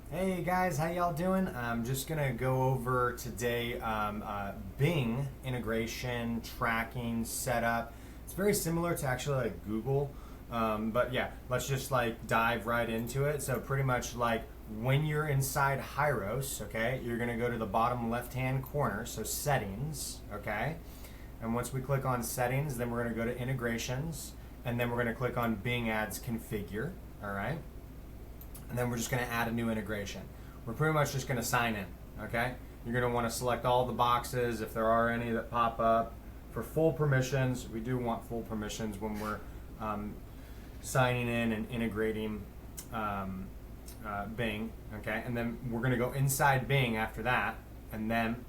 Hey guys, how y'all doing? I'm just gonna go over today Bing integration, tracking, setup. It's very similar to actually like Google, but yeah, let's just like dive right into it. So pretty much like when you're inside Hyros, okay, you're gonna go to the bottom left-hand corner, so settings, okay, and once we click on settings, then we're gonna go to integrations, and then we're gonna click on Bing Ads configure, all right. And then we're just going to add a new integration. We're pretty much just going to sign in, okay? You're going to want to select all the boxes if there are any that pop up. For full permissions, we do want full permissions when we're signing in and integrating Bing, okay? And then we're going to go inside Bing after that, and then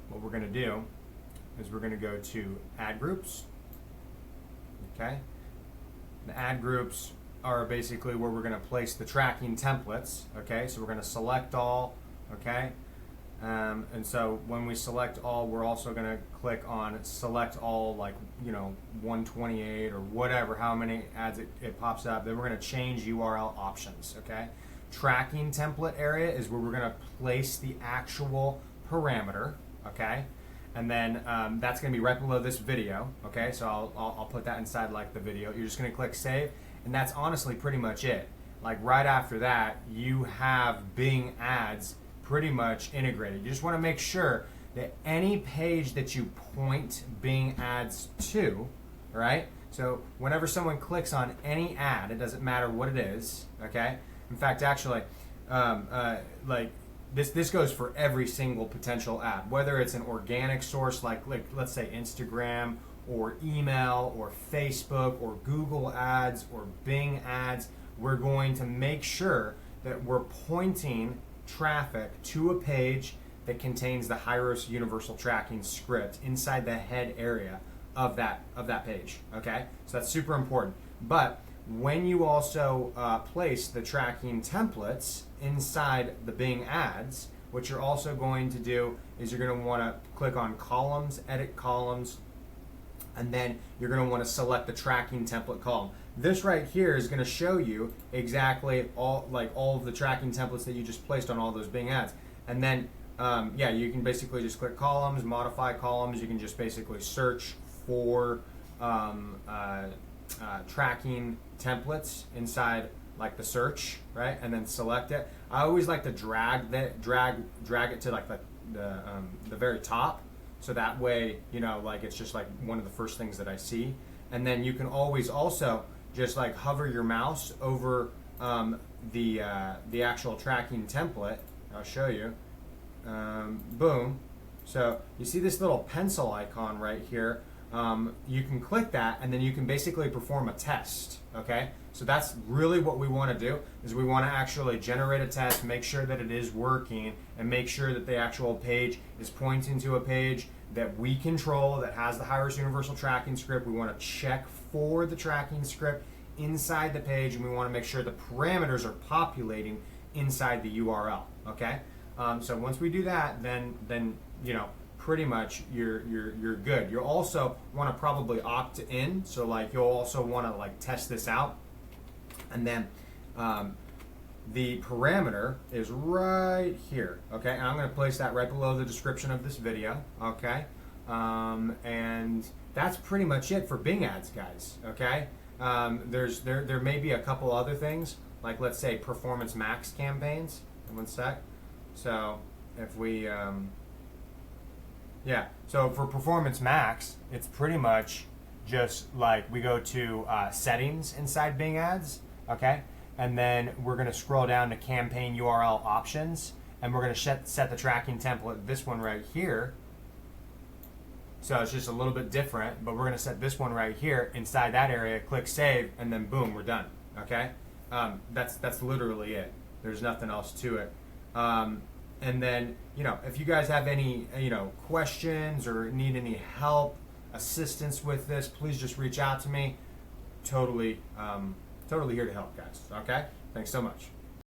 what we're going to do is we're going to go to add groups, okay? The add groups are basically where we're going to place the tracking templates, okay? So we're going to select all, okay? And so when we select all, we're also going to click on select all, like, 128 or whatever, how many ads it pops up. Then we're going to change URL options, okay? Tracking template area is where we're going to place the actual parameter, okay? And then that's going to be right below this video, okay? So I'll put that inside like the video. You're just going to click save. And that's honestly pretty much it. Like right after that, you have Bing ads pretty much integrated. You just want to make sure that any page that you point Bing ads to, right? So whenever someone clicks on any ad, it doesn't matter what it is, okay? In fact, actually, like this goes for every single potential ad, whether it's an organic source like let's say Instagram, or email, or Facebook, or Google ads, or Bing ads. We're going to make sure that we're pointing traffic to a page that contains the Hyros universal tracking script inside the head area of that page, okay? So that's super important. But when you also place the tracking templates inside the Bing ads, what you're also going to do is you're going to want to click on columns, edit columns, and then you're going to want to select the tracking template column. This right here is going to show you exactly all of the tracking templates that you just placed on all those Bing ads. And then, yeah, you can basically just click columns, modify columns. You can just basically search for tracking templates inside like the search, right? And then select it. I always like to drag it to like the very top. So that way, like it's just like one of the first things that I see. And then you can always also just like hover your mouse over the actual tracking template. I'll show you. Boom. So you see this little pencil icon right here. You can click that and then you can basically perform a test, okay? So that's really what we want to do, is we want to actually generate a test, make sure that it is working, and make sure that the actual page is pointing to a page that we control, that has the Hyros universal tracking script. We want to check for the tracking script inside the page, and we want to make sure the parameters are populating inside the URL, okay? So once we do that, then pretty much you're good. You'll also want to probably opt in, so like you'll also want to like test this out, and then the parameter is right here, okay? And I'm going to place that right below the description of this video, okay? And that's pretty much it for Bing ads, guys, okay? There may be a couple other things, like let's say performance max campaigns. One sec. So if we yeah, so for Performance Max, it's pretty much just like we go to settings inside Bing ads, okay? And then we're going to scroll down to campaign URL options, and we're going to set the tracking template, this one right here. So it's just a little bit different, but we're going to set this one right here inside that area, click save, and then boom, we're done, okay? That's literally it. There's nothing else to it. And then, if you guys have any, questions or need any help, assistance with this, please just reach out to me. Totally here to help, guys. Okay? Thanks so much.